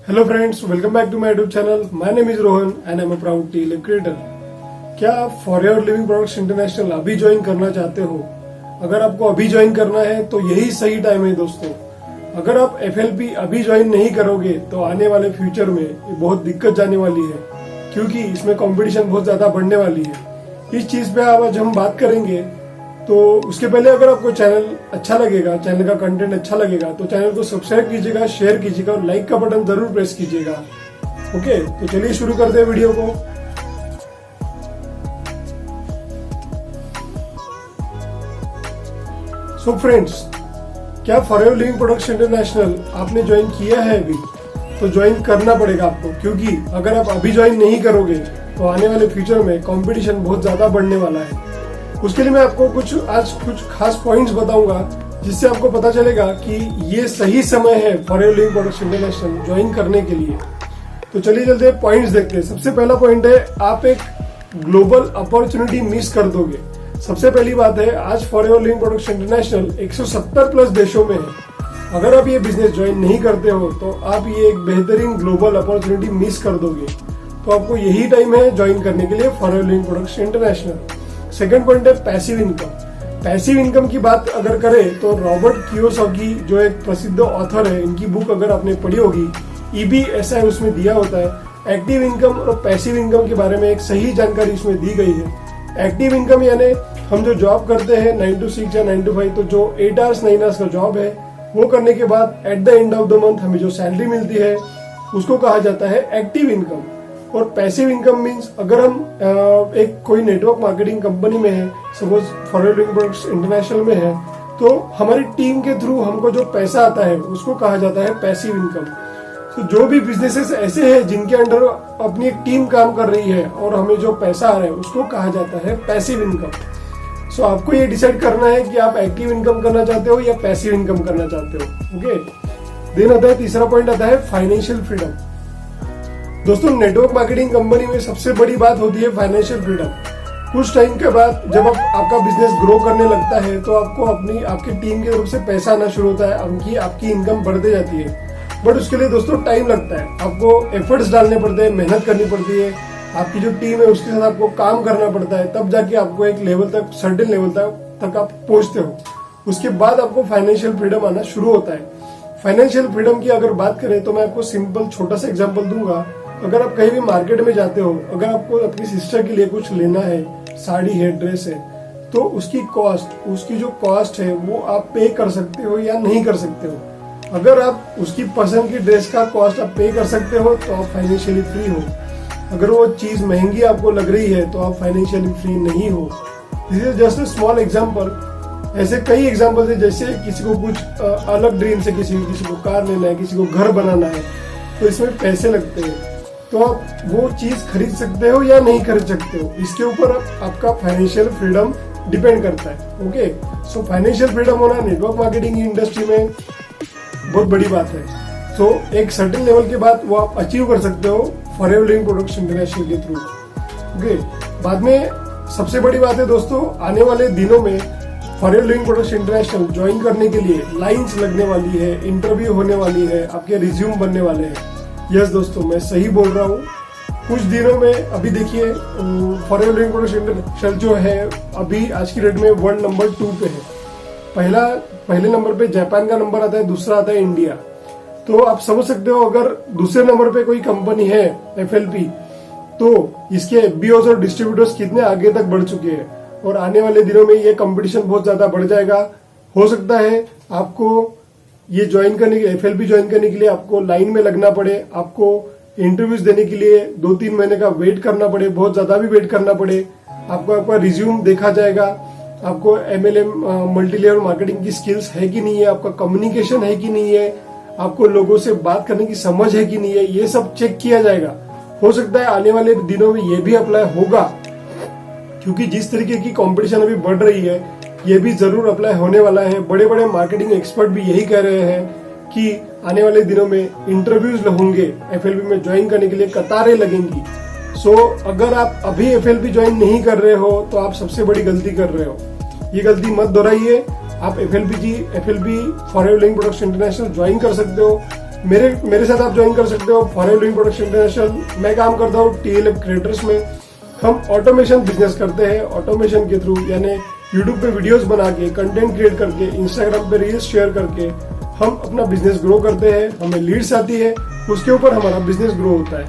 Hello friends, welcome back to my YouTube channel. My name is Rohan and I am a proud tea leaf creator. क्या आप forever living products international अभी join करना चाहते हो? अगर आपको अभी ज्वाइन करना है तो यही सही टाइम है दोस्तों। अगर आप FLP अभी ज्वाइन नहीं करोगे तो आने वाले फ्यूचर में ये बहुत दिक्कत जाने वाली है, क्योंकि इसमें कंपटीशन बहुत ज्यादा बढ़ने वाली है। इस चीज पे आज हम बात करेंगे। तो उसके पहले अगर आपको चैनल अच्छा लगेगा, चैनल का कंटेंट अच्छा लगेगा तो चैनल को सब्सक्राइब कीजिएगा, शेयर कीजिएगा और लाइक का बटन जरूर प्रेस कीजिएगा। ओके, तो चलिए शुरू करते हैं वीडियो को। सो फ्रेंड्स, क्या फॉरएवर लिविंग प्रोडक्ट्स इंटरनेशनल आपने ज्वाइन किया है अभी? तो ज्वाइन करना पड़ेगा आपको, क्योंकि अगर आप अभी ज्वाइन नहीं करोगे तो आने वाले फ्यूचर में कंपटीशन बहुत ज्यादा बढ़ने वाला है। उसके लिए मैं आपको कुछ खास पॉइंट्स बताऊंगा, जिससे आपको पता चलेगा कि ये सही समय है forever living products international join करने के लिए। तो चलिए चलते हैं, पॉइंट्स देखते हैं। सबसे पहला पॉइंट है, आप एक ग्लोबल अपॉर्चुनिटी मिस कर दोगे। सबसे पहली बात है, आज forever living products international 170 plus देशों में है। अगर आप ये बिजनेस ज्वाइन नहीं करते हो तो आप ये एक बेहतरीन ग्लोबल अपॉर्चुनिटी मिस कर दोगे। तो आपको यही टाइम है ज्वाइन करने के लिए forever living products international. Second point है पैसिव इनकम। पैसिव इनकम की बात अगर करें तो रॉबर्ट कियोसाकी जो एक प्रसिद्ध ऑथर है, इनकी बुक अगर आपने पढ़ी होगी, EBSI, उसमें दिया होता है एक्टिव इनकम और पैसिव इनकम के बारे में एक सही जानकारी इसमें दी गई है। एक्टिव इनकम यानी हम जो जॉब करते हैं 9 to 6 या 9 to 5, तो जो 8 hours 9 hours का जॉब है वो करने के बाद at the end of the month हमें जो सैलरी मिलती है उसको कहा जाता है एक्टिव इनकम। और पैसिव इनकम मीन्स अगर हम एक कोई नेटवर्क मार्केटिंग कंपनी में है, suppose forever living products international में है, तो हमारी टीम के थ्रू हमको जो पैसा आता है उसको कहा जाता है पैसिव इनकम। तो जो भी बिजनेसेस ऐसे हैं जिनके अंडर अपनी एक टीम काम कर रही है और हमें जो पैसा आ रहा है उसको कहा जाता है पैसिव इनकम। सो आपको ये डिसाइड करना है कि आप एक्टिव इनकम करना चाहते हो या पैसिव इनकम करना चाहते हो। ओके, देन आता है तीसरा पॉइंट, आता है फाइनेंशियल फ्रीडम। दोस्तों, नेटवर्क मार्केटिंग कंपनी में सबसे बड़ी बात होती है फाइनेंशियल फ्रीडम। कुछ टाइम के बाद जब आपका बिजनेस ग्रो करने लगता है तो आपको आपकी टीम की तरफ से पैसा आना शुरू होता है, आपकी इनकम बढ़ते जाती है। बट उसके लिए दोस्तों टाइम लगता है, आपको एफर्ट्स डालने पड़ते हैं, मेहनत करनी पड़ती है, आपकी जो टीम है उसके साथ आपको काम करना पड़ता है, तब जाके आपको एक लेवल तक, सर्टेन लेवल तक आप पहुंचते हो। उसके बाद आपको फाइनेंशियल फ्रीडम आना शुरू होता है। फाइनेंशियल फ्रीडम की अगर बात करें तो मैं आपको सिंपल छोटा सा एग्जाम्पल दूंगा। अगर आप कहीं भी मार्केट में जाते हो, अगर आपको अपनी सिस्टर के लिए कुछ लेना है, साड़ी है, ड्रेस है, तो उसकी जो कॉस्ट है वो आप पे कर सकते हो या नहीं कर सकते हो। अगर आप उसकी पसंद की ड्रेस का कॉस्ट आप पे कर सकते हो तो आप फाइनेंशियली फ्री हो। अगर वो चीज महंगी आपको लग रही है तो आप फाइनेंशियली फ्री नहीं हो। This is just a small example. ऐसे कई एग्जाम्पल है, जैसे किसी को कुछ अलग ड्रीम्स है, किसी को कार लेना है, किसी को घर बनाना है, तो इसमें पैसे लगते हैं। तो आप वो चीज खरीद सकते हो या नहीं खरीद सकते हो, इसके ऊपर आपका फाइनेंशियल फ्रीडम डिपेंड करता है। ओके, सो फाइनेंशियल फ्रीडम होना नेटवर्क मार्केटिंग इंडस्ट्री में बहुत बड़ी बात है। सो एक सर्टेन लेवल के बाद वो आप अचीव कर सकते हो फॉरएवर लिविंग प्रोडक्ट्स इंटरनेशनल के थ्रू। ओके, बाद में सबसे बड़ी बात है दोस्तों, आने वाले दिनों में forever living products international join करने के लिए लाइन्स लगने वाली है, इंटरव्यू होने वाली है, आपके रिज्यूम बनने वाले हैं। यस दोस्तों, मैं सही बोल रहा हूँ। कुछ दिनों में अभी देखिए फॉरएवर लिविंग प्रोडक्ट्स इंटरनेशनल जो है अभी आज की डेट में वर्ल्ड नंबर 2 पे है। पहले नंबर पे जापान का नंबर आता है, दूसरा आता है इंडिया। तो आप समझ सकते हो, अगर दूसरे नंबर पे कोई कंपनी है FLP, तो इसके FBOs और डिस्ट्रीब्यूटर्स कितने आगे तक बढ़ चुके हैं। और आने वाले दिनों में ये कंपटीशन बहुत ज्यादा बढ़ जाएगा। हो सकता है आपको ये ज्वाइन करने के FLP ज्वाइन करने के लिए आपको लाइन में लगना पड़े, आपको इंटरव्यूज देने के लिए 2-3 महीने का वेट करना पड़े, बहुत ज्यादा भी वेट करना पड़े। आपका रिज्यूम देखा जाएगा, आपको MLM मल्टी लेवल मार्केटिंग की स्किल्स है कि नहीं है, आपका कम्युनिकेशन है कि नहीं है, आपको लोगों से बात करने की समझ है कि नहीं है, ये सब चेक किया जाएगा। हो सकता है आने वाले दिनों में ये भी अप्लाई होगा, क्योंकि जिस तरीके की कंपटीशन अभी बढ़ रही है ये भी जरूर अप्लाई होने वाला है। बड़े बड़े मार्केटिंग एक्सपर्ट भी यही कह रहे हैं कि आने वाले दिनों में इंटरव्यूज होंगे, FLP में ज्वाइन करने के लिए कतारें लगेंगी। सो अगर आप अभी FLP ज्वाइन नहीं कर रहे हो तो आप सबसे बड़ी गलती कर रहे हो। ये गलती मत दोहराइए। आप FLP forever living products international join कर सकते हो। मेरे साथ आप ज्वाइन कर सकते हो फॉरएवर लिविंग प्रोडक्शन इंटरनेशनल। मैं काम करता हूँ TLF क्रिएटर्स में। हम ऑटोमेशन बिजनेस करते हैं। ऑटोमेशन के थ्रू यानी यूट्यूब पे वीडियोस बना के, कंटेंट क्रिएट करके, इंस्टाग्राम पे रील्स शेयर करके हम अपना बिजनेस ग्रो करते हैं। हमें लीड्स आती है, उसके ऊपर हमारा बिजनेस ग्रो होता है।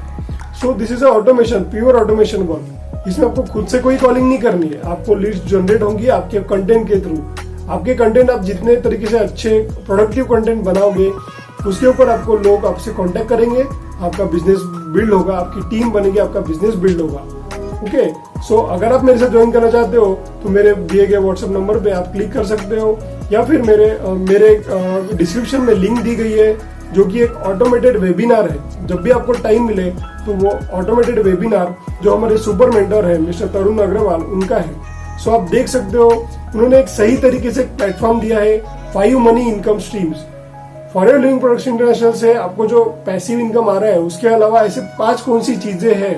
So this is automation, pure automation work. इसमें आपको खुद से कोई कॉलिंग नहीं करनी है। आपको लीड्स जनरेट होंगी आपके कंटेंट के थ्रू। आपके कंटेंट आप जितने तरीके से अच्छे प्रोडक्टिव कंटेंट बनाओगे, उसके ऊपर आपको लोग आपसे कांटेक्ट करेंगे, आपका बिजनेस बिल्ड होगा, आपकी टीम बनेगी, आपका बिजनेस बिल्ड होगा। ओके, सो अगर आप मेरे साथ ज्वाइन करना चाहते हो तो मेरे दिए गए व्हाट्सएप नंबर पे आप क्लिक कर सकते हो, या फिर मेरे डिस्क्रिप्शन में लिंक दी गई है जो कि एक ऑटोमेटेड वेबिनार है। जब भी आपको टाइम मिले तो वो ऑटोमेटेड वेबिनार जो हमारे सुपर मेंटर है मिस्टर तरुण अग्रवाल उनका है। सो आप देख सकते हो, उन्होंने एक सही तरीके से प्लेटफॉर्म दिया है 5 money income streams. Forever living production international से आपको जो पैसिव इनकम आ रहा है, उसके अलावा ऐसे 5 कौन सी चीजें हैं,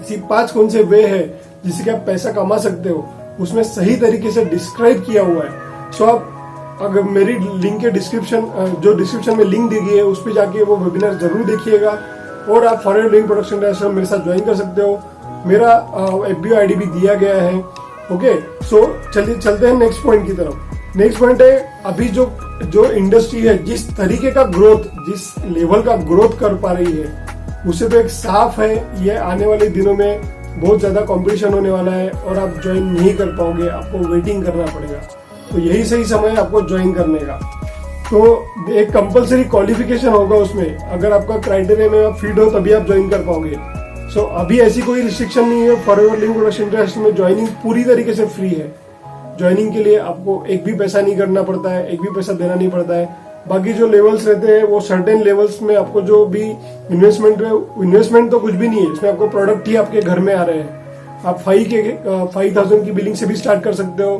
ऐसी 5 कौन से वे है जिससे आप पैसा कमा सकते हो, उसमें सही तरीके से डिस्क्राइब किया हुआ है। सो आप अगर मेरी लिंक के डिस्क्रिप्शन में लिंक दी गई है, उस पर जाके वो वेबिनार जरूर देखिएगा और आप फॉरएवर लिविंग प्रोडक्शन इंटरनेशनल मेरे साथ ज्वाइन कर सकते हो। मेरा FB ID भी दिया गया है। ओके, सो चलिए चलते हैं नेक्स्ट पॉइंट की तरफ। नेक्स्ट पॉइंट है, अभी जो इंडस्ट्री है, जिस तरीके का ग्रोथ, जिस लेवल का ग्रोथ कर पा रही है, उससे तो एक साफ है ये आने वाले दिनों में बहुत ज्यादा कंपटीशन होने वाला है और आप ज्वाइन नहीं कर पाओगे, आपको वेटिंग करना पड़ेगा। तो यही सही समय है आपको ज्वाइन करने का। तो एक कंपलसरी क्वालिफिकेशन होगा उसमें, अगर आपका क्राइटेरिया में आप फिट हो तभी आप ज्वाइन कर पाओगे। सो अभी ऐसी कोई रिस्ट्रिक्शन नहीं है। फॉरएवर लिविंग प्रोडक्शन इंटरनेशनल में ज्वाइनिंग पूरी तरीके से फ्री है। ज्वाइनिंग के लिए आपको एक भी पैसा नहीं करना पड़ता है, एक भी पैसा देना नहीं पड़ता है। बाकी जो लेवल्स रहते हैं वो सर्टेन लेवल्स में आपको जो भी इन्वेस्टमेंट तो कुछ भी नहीं है, इसमें आपको प्रोडक्ट ही आपके घर में आ रहे हैं। आप 5,000 की बिलिंग से भी स्टार्ट कर सकते हो।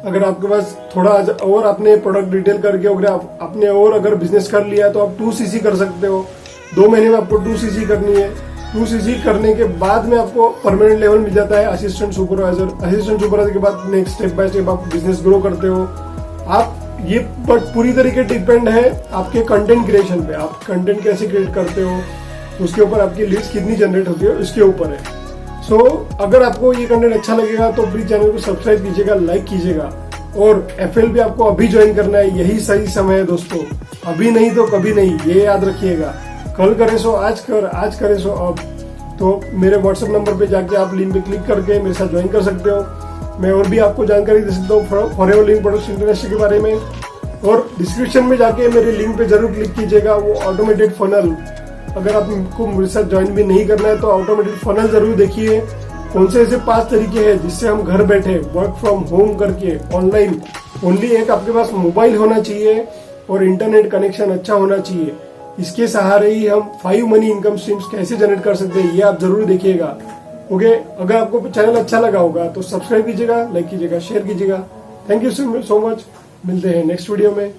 अगर आपके पास थोड़ा और आपने प्रोडक्ट डिटेल करके आपने और अगर बिजनेस कर लिया तो आप 2cc कर सकते हो। 2 महीने में आपको 2cc करनी है। 2cc करने के बाद में आपको परमानेंट लेवल मिल जाता है असिस्टेंट सुपरवाइजर के बाद नेक्स्ट स्टेप बाय स्टेप आप बिजनेस ग्रो करते हो। आप ये बट पूरी तरीके डिपेंड है आपके कंटेंट क्रिएशन पे। आप कंटेंट कैसे क्रिएट करते हो, उसके ऊपर आपकी लीड्स कितनी जनरेट होती है, उसके ऊपर है। सो अगर आपको ये कंटेंट अच्छा लगेगा तो प्लीज चैनल को सब्सक्राइब कीजिएगा, लाइक कीजिएगा। और FL भी आपको अभी ज्वाइन करना है, यही सही समय है दोस्तों। अभी नहीं तो कभी नहीं, ये याद रखिएगा। कल करे सो आज कर, आज करे सो अब। तो मेरे व्हाट्सएप नंबर पे जाके आप लिंक पे क्लिक करके मेरे साथ ज्वाइन कर सकते हो। मैं और भी आपको जानकारी दे सकता हूँ फॉरएवर लिविंग प्रोडक्शन इंटरनेशनल के बारे में। और डिस्क्रिप्शन में जाके मेरे लिंक पे जरूर क्लिक कीजिएगा, वो ऑटोमेटेड फनल। अगर आपको मेरे साथ ज्वाइन भी नहीं करना है तो ऑटोमेटेड फनल जरूर देखिए। कौन से ऐसे 5 तरीके हैं जिससे हम घर बैठे वर्क फ्रॉम होम करके ऑनलाइन, ओनली एक आपके पास मोबाइल होना चाहिए और इंटरनेट कनेक्शन अच्छा होना चाहिए, इसके सहारे ही हम 5 मनी इनकम स्ट्रीम्स कैसे जनरेट कर सकते हैं, ये आप जरूर देखिएगा। ओके, अगर आपको चैनल अच्छा लगा होगा तो सब्सक्राइब कीजिएगा, लाइक कीजिएगा, शेयर कीजिएगा। Thank you so much. मिलते हैं नेक्स्ट वीडियो में।